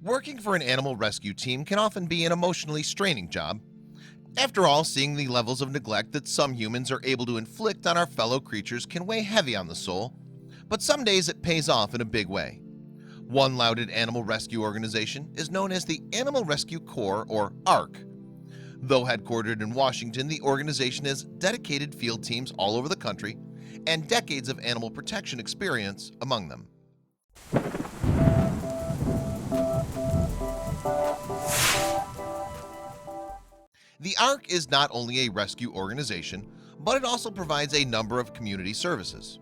Working for an animal rescue team can often be an emotionally straining job. After all, seeing the levels of neglect that some humans are able to inflict on our fellow creatures can weigh heavy on the soul, but some days it pays off in a big way. One lauded animal rescue organization is known as the Animal Rescue Corps, or ARC. Though headquartered in Washington, the organization has dedicated field teams all over the country and decades of animal protection experience among them. The ARC is not only a rescue organization, but it also provides a number of community services.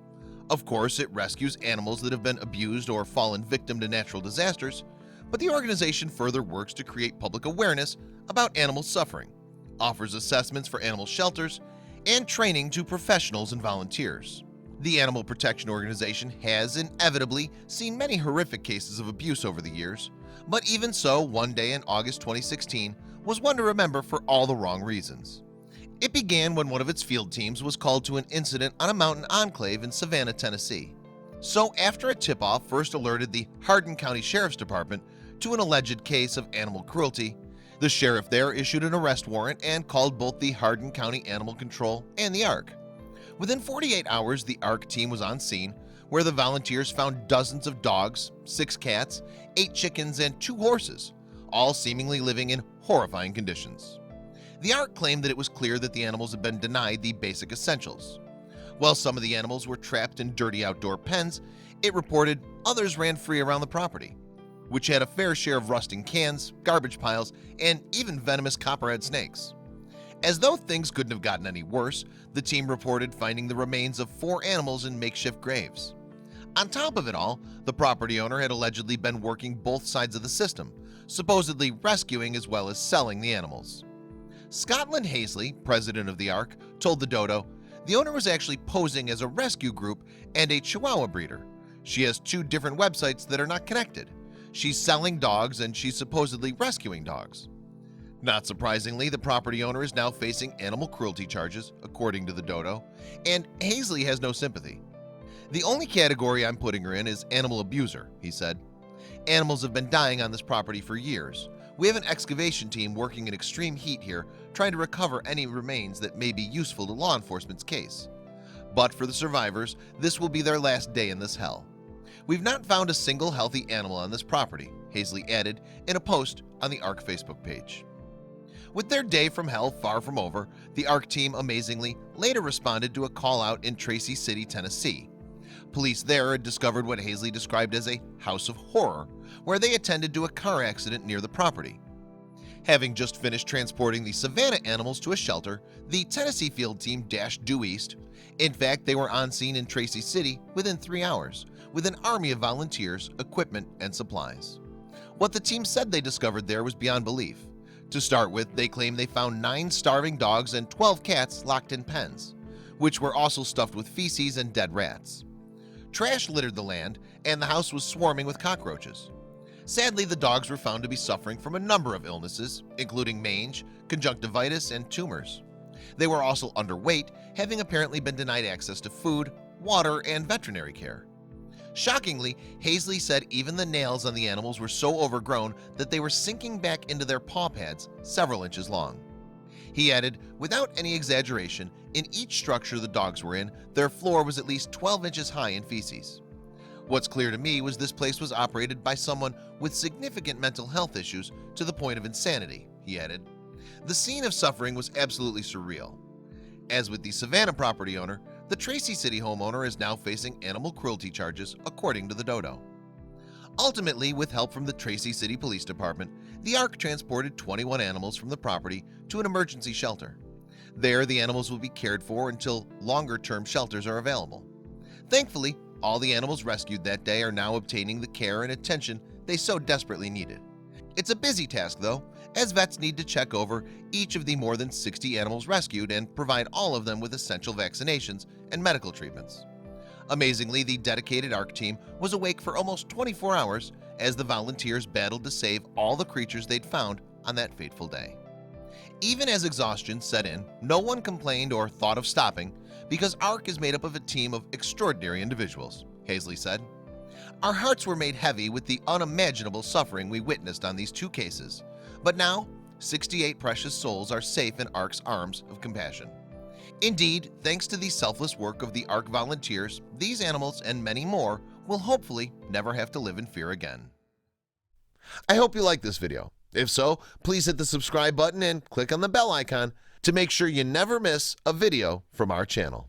Of course, it rescues animals that have been abused or fallen victim to natural disasters, but the organization further works to create public awareness about animal suffering, offers assessments for animal shelters, and training to professionals and volunteers. The Animal Protection Organization has inevitably seen many horrific cases of abuse over the years, but even so, one day in August 2016 was one to remember for all the wrong reasons. It began when one of its field teams was called to an incident on a mountain enclave in Savannah, Tennessee. So after a tip-off first alerted the Hardin County Sheriff's Department to an alleged case of animal cruelty, the sheriff there issued an arrest warrant and called both the Hardin County Animal Control and the ARC. Within 48 hours, the ARC team was on scene, where the volunteers found dozens of dogs, 6 cats, 8 chickens, and 2 horses, all seemingly living in horrifying conditions. The ARC claimed that it was clear that the animals had been denied the basic essentials. While some of the animals were trapped in dirty outdoor pens, it reported others ran free around the property, which had a fair share of rusting cans, garbage piles, and even venomous copperhead snakes. As though things couldn't have gotten any worse, the team reported finding the remains of 4 animals in makeshift graves. On top of it all, the property owner had allegedly been working both sides of the system, supposedly rescuing as well as selling the animals. Scotland Hazley, president of the ARC, told the Dodo, the owner was actually posing as a rescue group and a Chihuahua breeder. She has 2 different websites that are not connected. She's selling dogs and she's supposedly rescuing dogs. Not surprisingly, the property owner is now facing animal cruelty charges, according to the Dodo, and Hazley has no sympathy. The only category I'm putting her in is animal abuser, he said. Animals have been dying on this property for years. We have an excavation team working in extreme heat here, trying to recover any remains that may be useful to law enforcement's case. But for the survivors, this will be their last day in this hell. We've not found a single healthy animal on this property, Hazley added in a post on the ARC Facebook page. With their day from hell far from over, the ARC team amazingly later responded to a call out in Tracy City, Tennessee. Police there had discovered what Hazley described as a house of horror, where they attended to a car accident near the property. Having just finished transporting the Savannah animals to a shelter, the Tennessee field team dashed due east. In fact, they were on scene in Tracy City within 3 hours, with an army of volunteers, equipment, and supplies. What the team said they discovered there was beyond belief. To start with, they claimed they found 9 starving dogs and 12 cats locked in pens, which were also stuffed with feces and dead rats. Trash littered the land, and the house was swarming with cockroaches. Sadly, the dogs were found to be suffering from a number of illnesses, including mange, conjunctivitis, and tumors. They were also underweight, having apparently been denied access to food, water, and veterinary care. Shockingly, Hazley said even the nails on the animals were so overgrown that they were sinking back into their paw pads several inches long. He added, without any exaggeration, in each structure the dogs were in, their floor was at least 12 inches high in feces. What's clear to me was this place was operated by someone with significant mental health issues to the point of insanity, he added. The scene of suffering was absolutely surreal. As with the Savannah property owner, the Tracy City homeowner is now facing animal cruelty charges, according to the Dodo. Ultimately, with help from the Tracy City Police Department, the ARC transported 21 animals from the property to an emergency shelter. There, the animals will be cared for until longer-term shelters are available. Thankfully, all the animals rescued that day are now obtaining the care and attention they so desperately needed. It's a busy task, though, as vets need to check over each of the more than 60 animals rescued and provide all of them with essential vaccinations and medical treatments. Amazingly, the dedicated ARC team was awake for almost 24 hours as the volunteers battled to save all the creatures they'd found on that fateful day. Even as exhaustion set in, no one complained or thought of stopping because ARC is made up of a team of extraordinary individuals, Hazley said. Our hearts were made heavy with the unimaginable suffering we witnessed on these two cases, but now 68 precious souls are safe in ARC's arms of compassion. Indeed, thanks to the selfless work of the ARC volunteers, these animals and many more will hopefully never have to live in fear again. I hope you liked this video. If so, please hit the subscribe button and click on the bell icon to make sure you never miss a video from our channel.